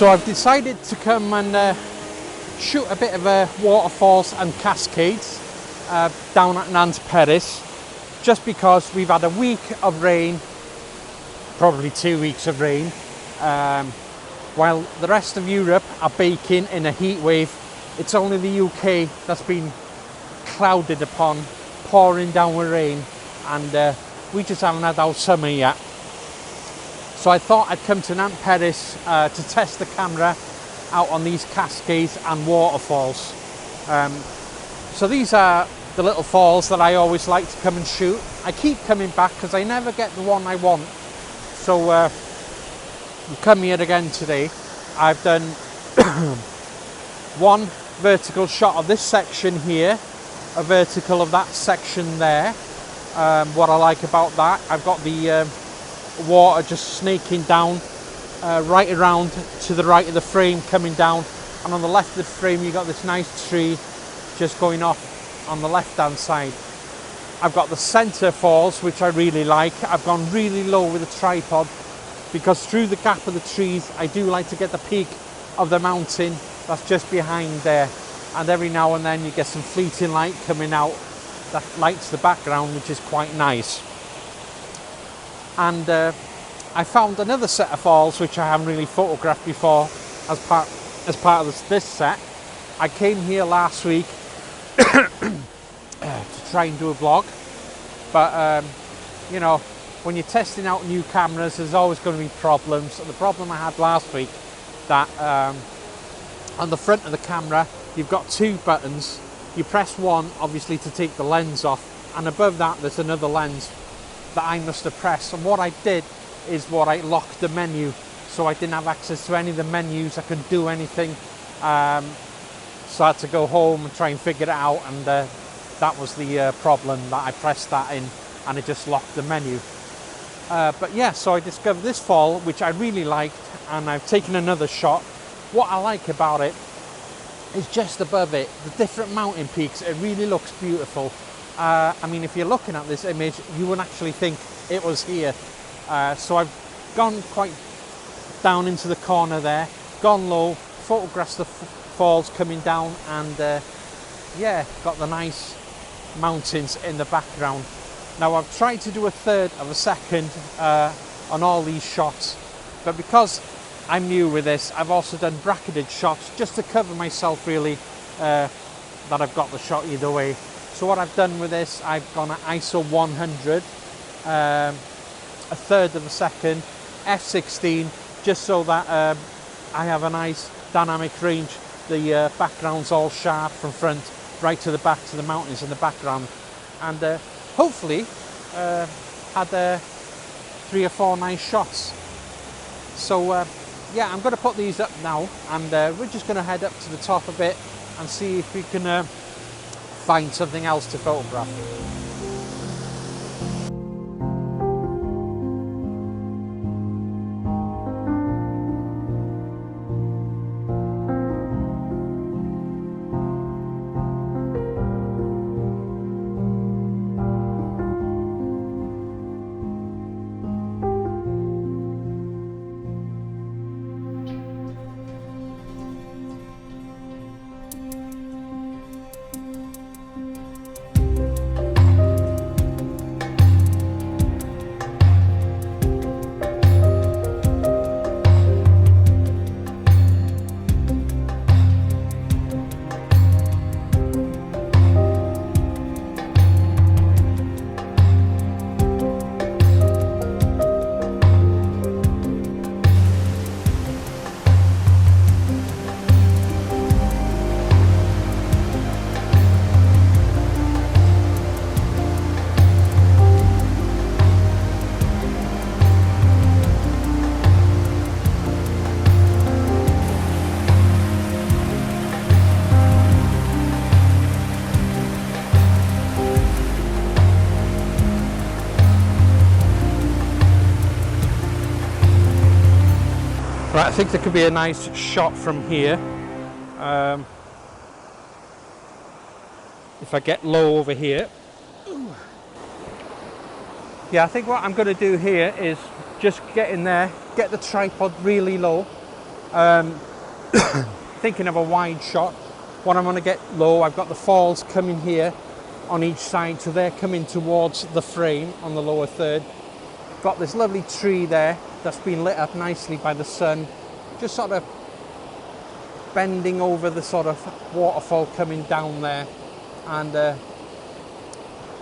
So I've decided to come and shoot a bit of waterfalls and cascades down at Nant Peris, just because we've had a week of rain, probably 2 weeks of rain, while the rest of Europe are baking in a heat wave. It's only the UK that's been clouded upon, pouring down with rain, and we just haven't had our summer yet. So I thought I'd come to Nant Peris to test the camera out on these cascades and waterfalls. So these are the little falls that I always like to come and shoot. I keep coming back because I never get the one I want. So we come here again today. I've done one vertical shot of this section here, a vertical of that section there. What I like about that, I've got the water just snaking down right around to the right of the frame, coming down, and on the left of the frame you got this nice tree just going off on the left hand side. I've got the center falls, which I really like. I've gone really low with the tripod because through the gap of the trees I do like to get the peak of the mountain that's just behind there, and every now and then you get some fleeting light coming out that lights the background, which is quite nice. And I found another set of falls which I haven't really photographed before as part of this set. I came here last week to try and do a vlog, but you know, when you're testing out new cameras there's always going to be problems. The problem I had last week, that on the front of the camera you've got two buttons. You press one obviously to take the lens off, and above that there's another lens that I must have pressed, and what I did is I locked the menu, so I didn't have access to any of the menus. I couldn't do anything, so I had to go home and try and figure it out, and that was the problem, that I pressed that in and it just locked the menu. But yeah, so I discovered this fall which I really liked, and I've taken another shot. What I like about it is just above it, the different mountain peaks. It really looks beautiful. I mean, if you're looking at this image, you wouldn't actually think it was here. So I've gone quite down into the corner there, gone low, photographed the falls coming down, and yeah, got the nice mountains in the background. Now I've tried to do a third of a second on all these shots, but because I'm new with this, I've also done bracketed shots just to cover myself really, that I've got the shot either way. So what I've done with this, I've gone at ISO 100, a third of a second, f16, just so that I have a nice dynamic range. The background's all sharp from front right to the back to the mountains in the background, and hopefully had 3 or 4 nice shots. So yeah, I'm going to put these up now, and we're just going to head up to the top a bit and see if we can find something else to photograph. Right, I think there could be a nice shot from here. If I get low over here. Yeah, I think what I'm going to do here is just get in there, get the tripod really low. Thinking of a wide shot. When I'm going to get low, I've got the falls coming here on each side, so they're coming towards the frame on the lower third. Got this lovely tree there that's been lit up nicely by the sun, just sort of bending over the sort of waterfall coming down there. And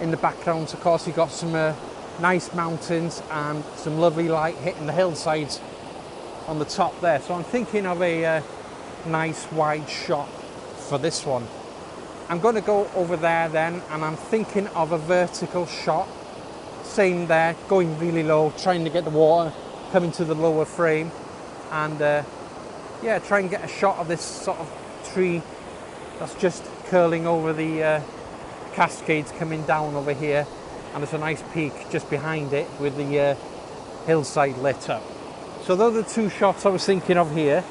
in the background, of course, you've got some nice mountains and some lovely light hitting the hillsides on the top there. So I'm thinking of a nice wide shot for this one. I'm going to go over there then, and I'm thinking of a vertical shot. Same there, going really low, trying to get the water coming to the lower frame, and yeah, try and get a shot of this sort of tree that's just curling over the cascades coming down over here, and there's a nice peak just behind it with the hillside lit up. So those are the two shots I was thinking of here.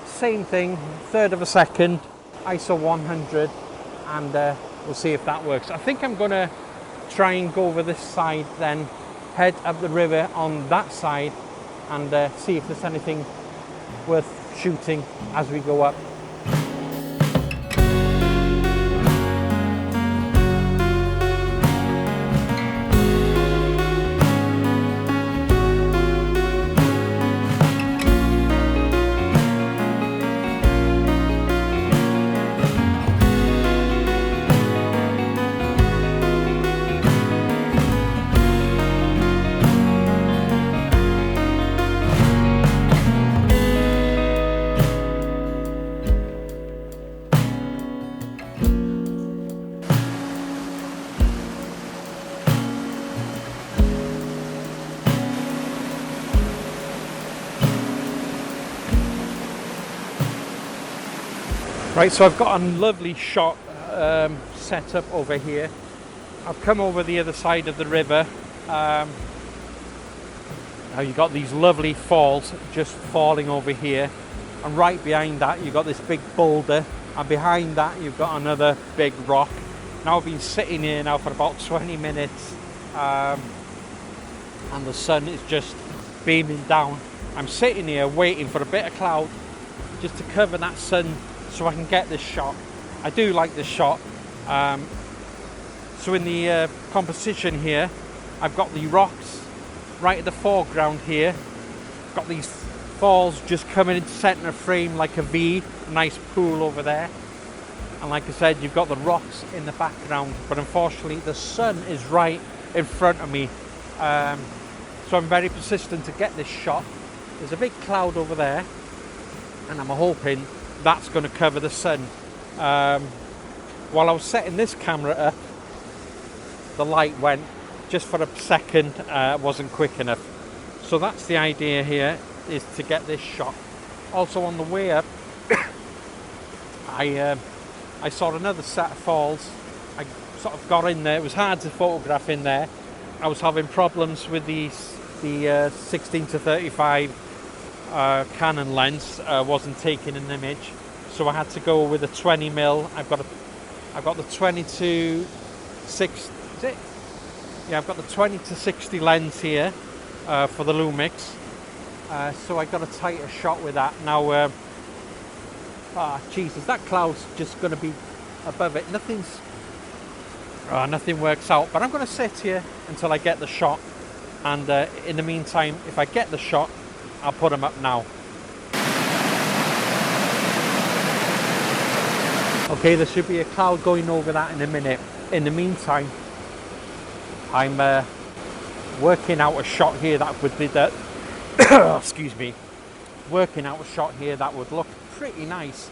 Same thing, third of a second, ISO 100, and we'll see if that works. I think I'm going to try and go over this side, then head up the river on that side, and see if there's anything worth shooting as we go up. Right, so I've got a lovely shot set up over here. I've come over the other side of the river. Now you've got these lovely falls just falling over here, and right behind that you've got this big boulder, and behind that you've got another big rock. Now I've been sitting here now for about 20 minutes, and the sun is just beaming down. I'm sitting here waiting for a bit of cloud just to cover that sun so I can get this shot. I do like this shot. So in the composition here, I've got the rocks right at the foreground here. Got these falls just coming into centre of frame like a V, a nice pool over there. And like I said, you've got the rocks in the background, but unfortunately the sun is right in front of me. So I'm very persistent to get this shot. There's a big cloud over there, and I'm hoping that's going to cover the sun. While I was setting this camera up, the light went just for a second, wasn't quick enough. So that's the idea here, is to get this shot. Also on the way up, I saw another set of falls. I sort of got in there. It was hard to photograph in there. I was having problems with the 16 to 35 Canon lens, wasn't taking an image, so I had to go with a 20mm. I've got the 20 to 6. Is it? Yeah, I've got the 20 to 60 lens here for the Lumix. So I got a tighter shot with that. Now, Jesus, that cloud's just going to be above it. Nothing works out. But I'm going to sit here until I get the shot. And in the meantime, if I get the shot, I'll put them up now. Okay, there should be a cloud going over that in a minute. In the meantime, I'm working out a shot here that would be that. Excuse me. Working out a shot here that would look pretty nice.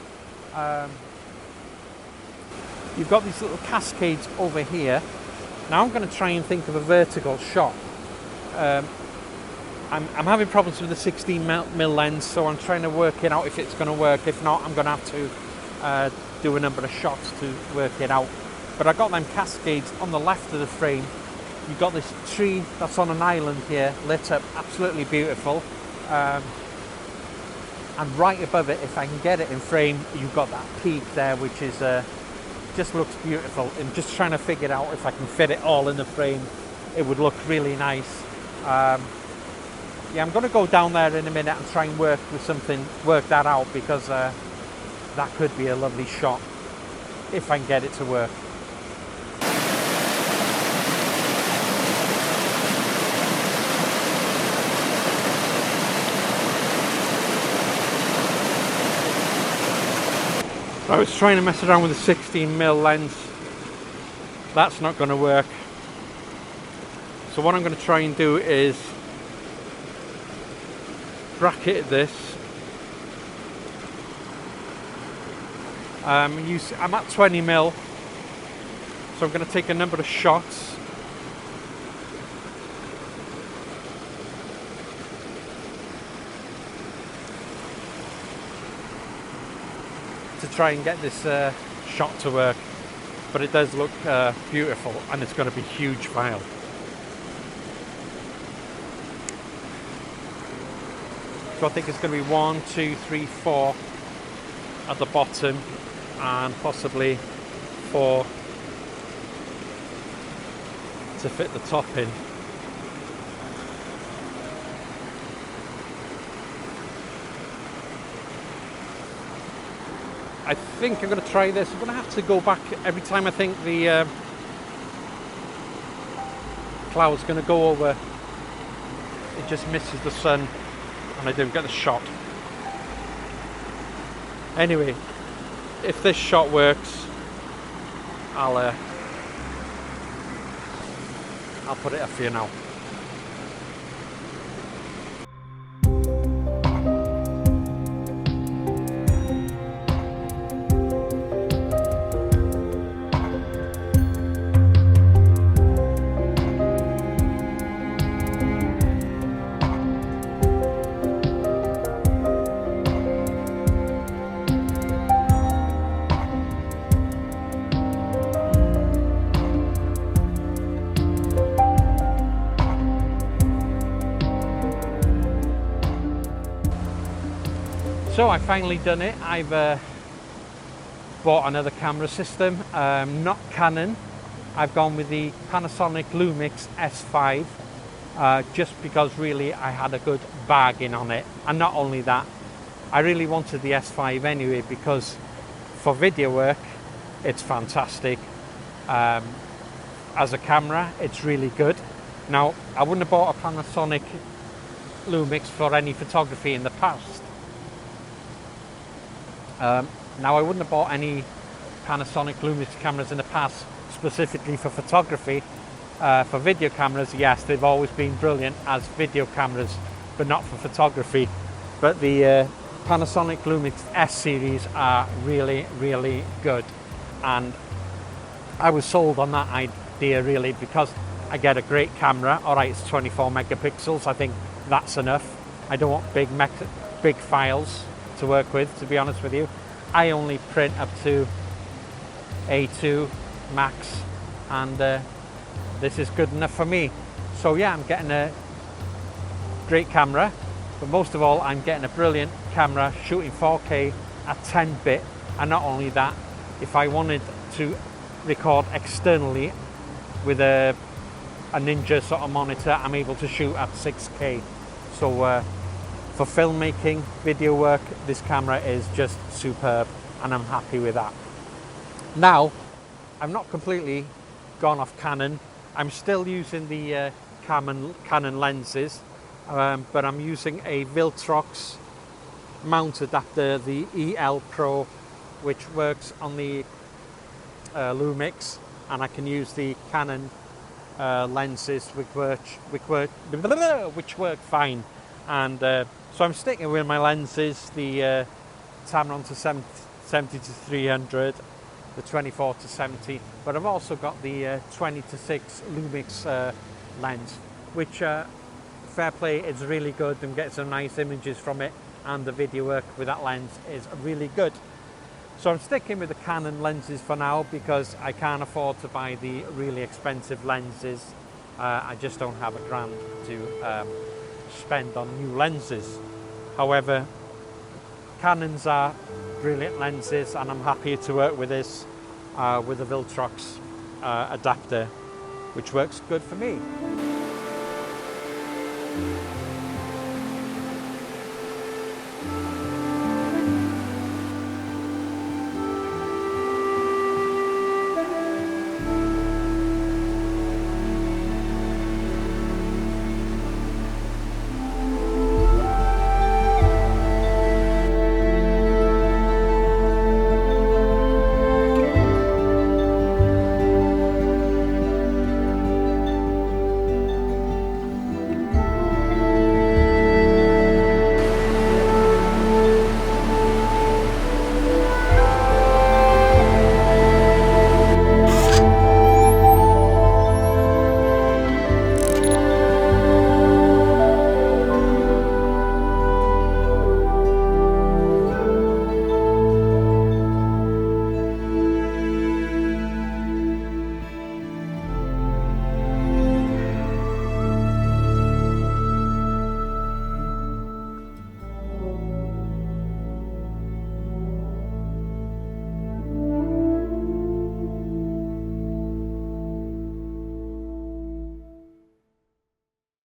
You've got these little cascades over here. Now I'm going to try and think of a vertical shot. I'm having problems with the 16mm lens, so I'm trying to work it out if it's going to work. If not, I'm going to have to do a number of shots to work it out. But I got them cascades on the left of the frame. You've got this tree that's on an island here, lit up, absolutely beautiful. And right above it, if I can get it in frame, you've got that peak there, which is just looks beautiful. I'm just trying to figure out if I can fit it all in the frame. It would look really nice. Yeah, I'm going to go down there in a minute and try and work that out, because that could be a lovely shot if I can get it to work. I was trying to mess around with a 16mm lens. That's not going to work. So what I'm going to try and do is bracket this. I'm at 20mm, so I'm going to take a number of shots. To try and get this shot to work, but it does look beautiful, and it's going to be a huge file. So I think it's going to be 1, 2, 3, 4 at the bottom, and possibly 4 to fit the top in. I think I'm going to try this. I'm going to have to go back every time I think the cloud's going to go over. It just misses the sun and I don't get the shot. Anyway, if this shot works, I'll put it up for you now. So I finally done it. I've bought another camera system, not Canon. I've gone with the Panasonic Lumix S5, just because really I had a good bargain on it. And not only that, I really wanted the S5 anyway, because for video work it's fantastic. As a camera, it's really good. Now, I wouldn't have bought a Panasonic Lumix for any photography in the past. Now, I wouldn't have bought any Panasonic Lumix cameras in the past specifically for photography. For video cameras, yes, they've always been brilliant as video cameras, but not for photography. But the Panasonic Lumix S series are really, really good. And I was sold on that idea really, because I get a great camera. All right, it's 24 megapixels. I think that's enough. I don't want big files to work with, to be honest with you. I only print up to A2 max, and this is good enough for me. So yeah, I'm getting a great camera, but most of all I'm getting a brilliant camera shooting 4K at 10-bit. And not only that, if I wanted to record externally with a Ninja sort of monitor, I'm able to shoot at 6K. So for filmmaking, video work, this camera is just superb, and I'm happy with that. Now, I'm not completely gone off Canon. I'm still using the Canon lenses, but I'm using a Viltrox mount adapter, the EL Pro, which works on the Lumix, and I can use the Canon lenses which work fine. And so I'm sticking with my lenses, the Tamron to 70 to 300, the 24 to 70, but I've also got the 20 to 6 Lumix lens, which fair play, it's really good. I'm getting some nice images from it, and the video work with that lens is really good. So I'm sticking with the Canon lenses for now, because I can't afford to buy the really expensive lenses. I just don't have $1,000 to spend on new lenses. However, Canons are brilliant lenses, and I'm happy to work with this, with the Viltrox adapter, which works good for me.